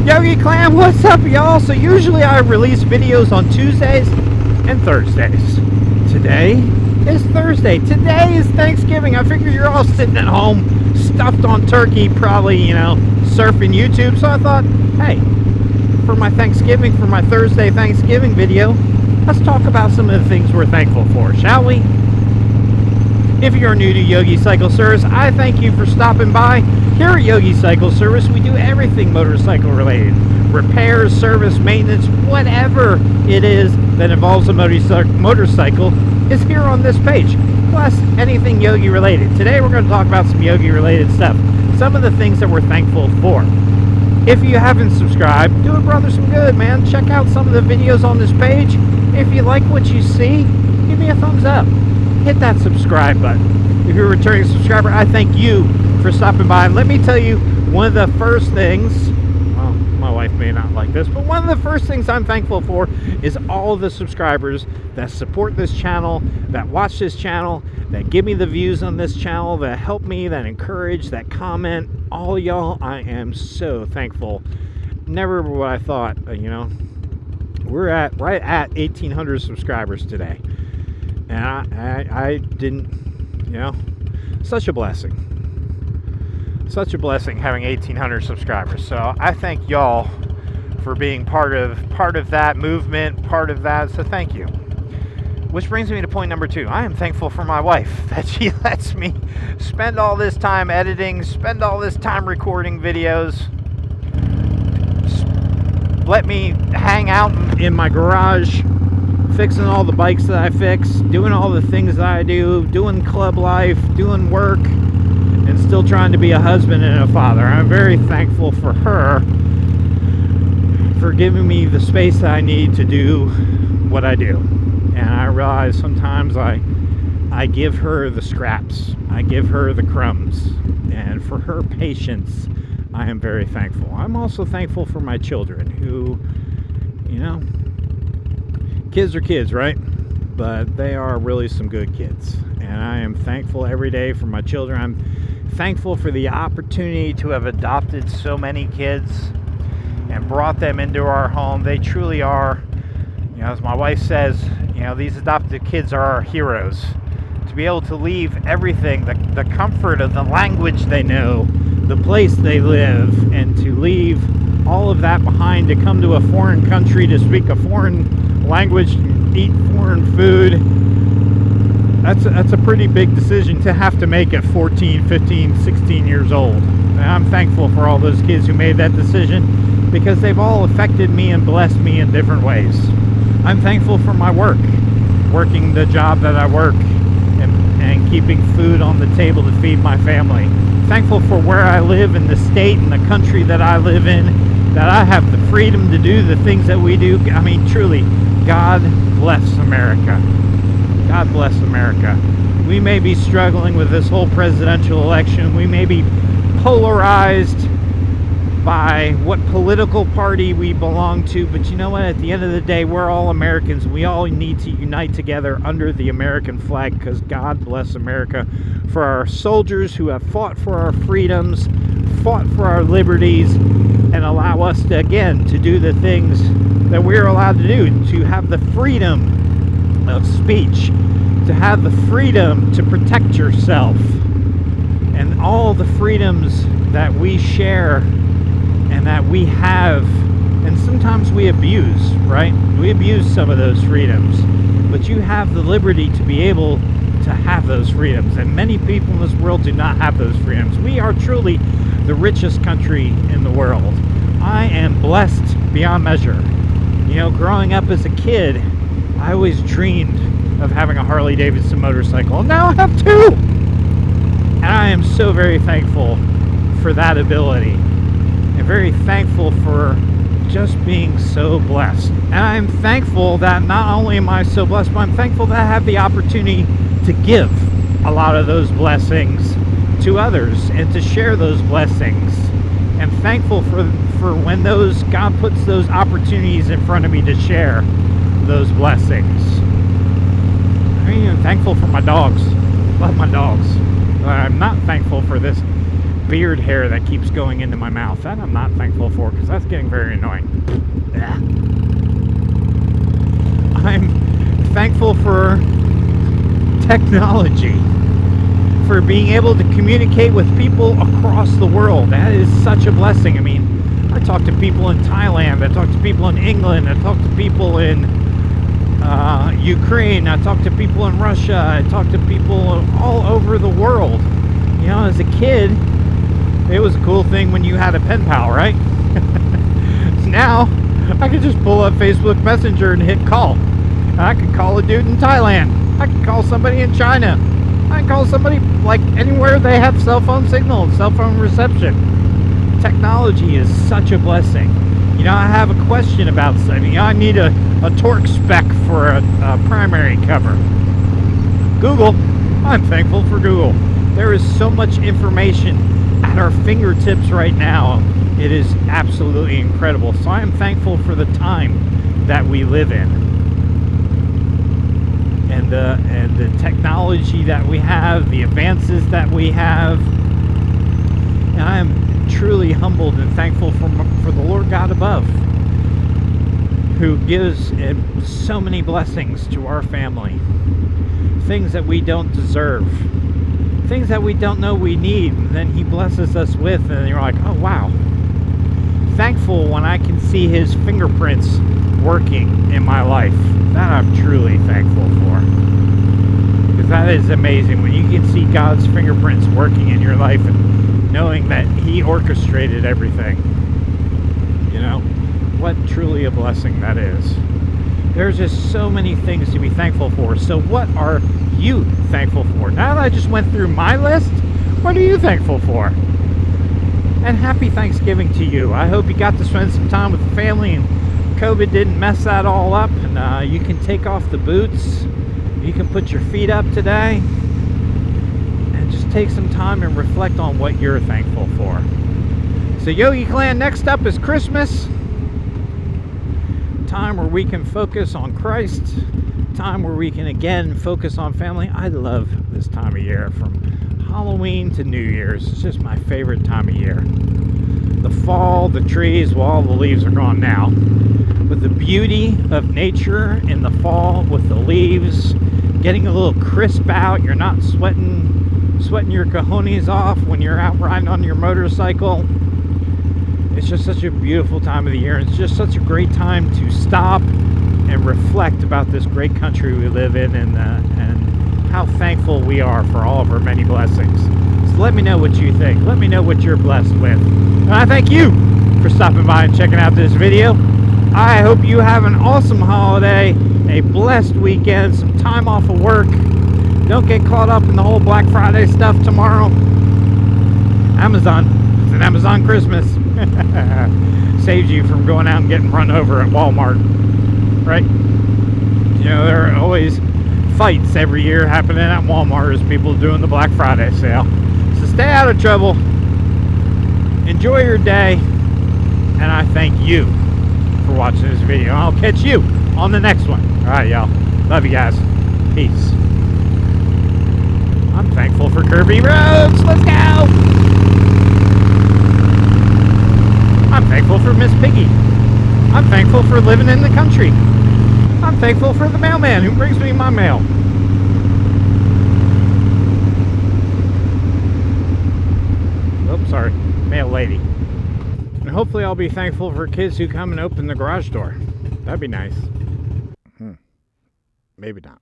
Yogi Clan, what's up, y'all? So usually I release videos on Tuesdays and Thursdays. Today is Thursday. Today is Thanksgiving. I figure you're all sitting at home, stuffed on turkey, probably, surfing YouTube. So I thought, hey, for my Thursday Thanksgiving video, let's talk about some of the things we're thankful for, shall we? If you're new to Yogi Cycle Service, I thank you for stopping by. Here at Yogi Cycle Service, we do everything motorcycle related. Repairs, service, maintenance, whatever it is that involves a motorcycle is here on this page. Plus, anything Yogi related. Today we're going to talk about some Yogi related stuff. Some of the things that we're thankful for. If you haven't subscribed, do a brother some good, man. Check out some of the videos on this page. If you like what you see, give me a thumbs up. Hit that subscribe button. If you're a returning subscriber, I thank you for stopping by. And let me tell you, one of the first things, well, my wife may not like this, but one of the first things I'm thankful for is all of the subscribers that support this channel, that watch this channel, that give me the views on this channel, that help me, that encourage, that comment. All y'all, I am so thankful. Never what I thought, we're at right at 1,800 subscribers today. And I didn't, such a blessing. Such a blessing having 1,800 subscribers. So I thank y'all for being part of that movement, part of that. So thank you. Which brings me to point number 2. I am thankful for my wife that she lets me spend all this time editing, spend all this time recording videos, let me hang out in my garage, fixing all the bikes that I fix, doing all the things that I do, doing club life, doing work, and still trying to be a husband and a father. I'm very thankful for her for giving me the space that I need to do what I do. And I realize sometimes I give her the scraps, I give her the crumbs, and for her patience, I am very thankful. I'm also thankful for my children who, kids are kids, right? But they are really some good kids. And I am thankful every day for my children. I'm thankful for the opportunity to have adopted so many kids and brought them into our home. They truly are, as my wife says, these adopted kids are our heroes. To be able to leave everything, the comfort of the language they know, the place they live, and to leave all of that behind to come to a foreign country to speak a foreign language, eat foreign food. That's a pretty big decision to have to make at 14, 15, 16 years old. And I'm thankful for all those kids who made that decision because they've all affected me and blessed me in different ways. I'm thankful for my work, working the job that I work and keeping food on the table to feed my family. Thankful for where I live in the state and the country that I live in, that I have the freedom to do the things that we do. I mean, truly, God bless America. God bless America. We may be struggling with this whole presidential election. We may be polarized by what political party we belong to, but you know what? At the end of the day, we're all Americans. We all need to unite together under the American flag because God bless America for our soldiers who have fought for our freedoms, fought for our liberties, and allow us to, again, to do the things that we're allowed to do, to have the freedom of speech, to have the freedom to protect yourself, and all the freedoms that we share and that we have, and sometimes we abuse, right? We abuse some of those freedoms, but you have the liberty to be able to have those freedoms, and many people in this world do not have those freedoms. We are truly the richest country in the world. I am blessed beyond measure. Growing up as a kid, I always dreamed of having a Harley Davidson motorcycle, and now I have 2! And I am so very thankful for that ability. And very thankful for just being so blessed. And I'm thankful that not only am I so blessed, but I'm thankful that I have the opportunity to give a lot of those blessings to others and to share those blessings. And thankful for when God puts those opportunities in front of me to share those blessings. I'm even thankful for my dogs. Love my dogs. But I'm not thankful for this beard hair that keeps going into my mouth. That I'm not thankful for, because that's getting very annoying. Ugh. I'm thankful for technology, for being able to communicate with people across the world. That is such a blessing. I mean, I talk to people in Thailand, I talk to people in England, I talk to people in Ukraine, I talk to people in Russia, I talk to people all over the world. You know, as a kid, it was a cool thing when you had a pen pal, right? Now, I can just pull up Facebook Messenger and hit call. I can call a dude in Thailand. I can call somebody in China. I can call somebody like anywhere they have cell phone signal and cell phone reception. Technology is such a blessing. You know, I have a question about something. I need a torque spec for a primary cover. Google. I'm thankful for Google. There is so much information at our fingertips right now. It is absolutely incredible. So I am thankful for the time that we live in, and the technology that we have, the advances that we have. And I am truly humbled and thankful for the Lord God above, who gives so many blessings to our family. Things that we don't deserve, things that we don't know we need, and then He blesses us with, and you're like, oh wow. Thankful when I can see His fingerprints working in my life. That I'm truly thankful for, because that is amazing when you can see God's fingerprints working in your life and knowing that He orchestrated everything. You know, what truly a blessing that is. There's just so many things to be thankful for. So what are you thankful for? Now that I just went through my list, what are you thankful for? And happy Thanksgiving to you. I hope you got to spend some time with the family and COVID didn't mess that all up, and you can take off the boots, you can put your feet up today, and just take some time and reflect on what you're thankful for. So Yogi Clan, next up is Christmas. Time where we can focus on Christ, time where we can again focus on family. I love this time of year, from Halloween to New Year's. It's just my favorite time of year. The fall, the trees, well, all the leaves are gone now, but the beauty of nature in the fall with the leaves getting a little crisp out, you're not sweating your cojones off when you're out riding on your motorcycle. It's just such a beautiful time of the year, and it's just such a great time to stop and reflect about this great country we live in, and how thankful we are for all of our many blessings. So let me know what you think. Let me know what you're blessed with. And I thank you for stopping by and checking out this video. I hope you have an awesome holiday, a blessed weekend, some time off of work. Don't get caught up in the whole Black Friday stuff tomorrow. Amazon. It's an Amazon Christmas. Saves you from going out and getting run over at Walmart, right? You know, there are always fights every year happening at Walmart as people doing the Black Friday sale. So stay out of trouble, enjoy your day, and I thank you for watching this video. I'll catch you on the next one. Alright, y'all. Love you guys. Peace. I'm thankful for curvy roads. Let's go! I'm thankful for Miss Piggy. I'm thankful for living in the country. I'm thankful for the mailman who brings me my mail. Oops, sorry. Mail lady. And hopefully I'll be thankful for kids who come and open the garage door. That'd be nice. Maybe not.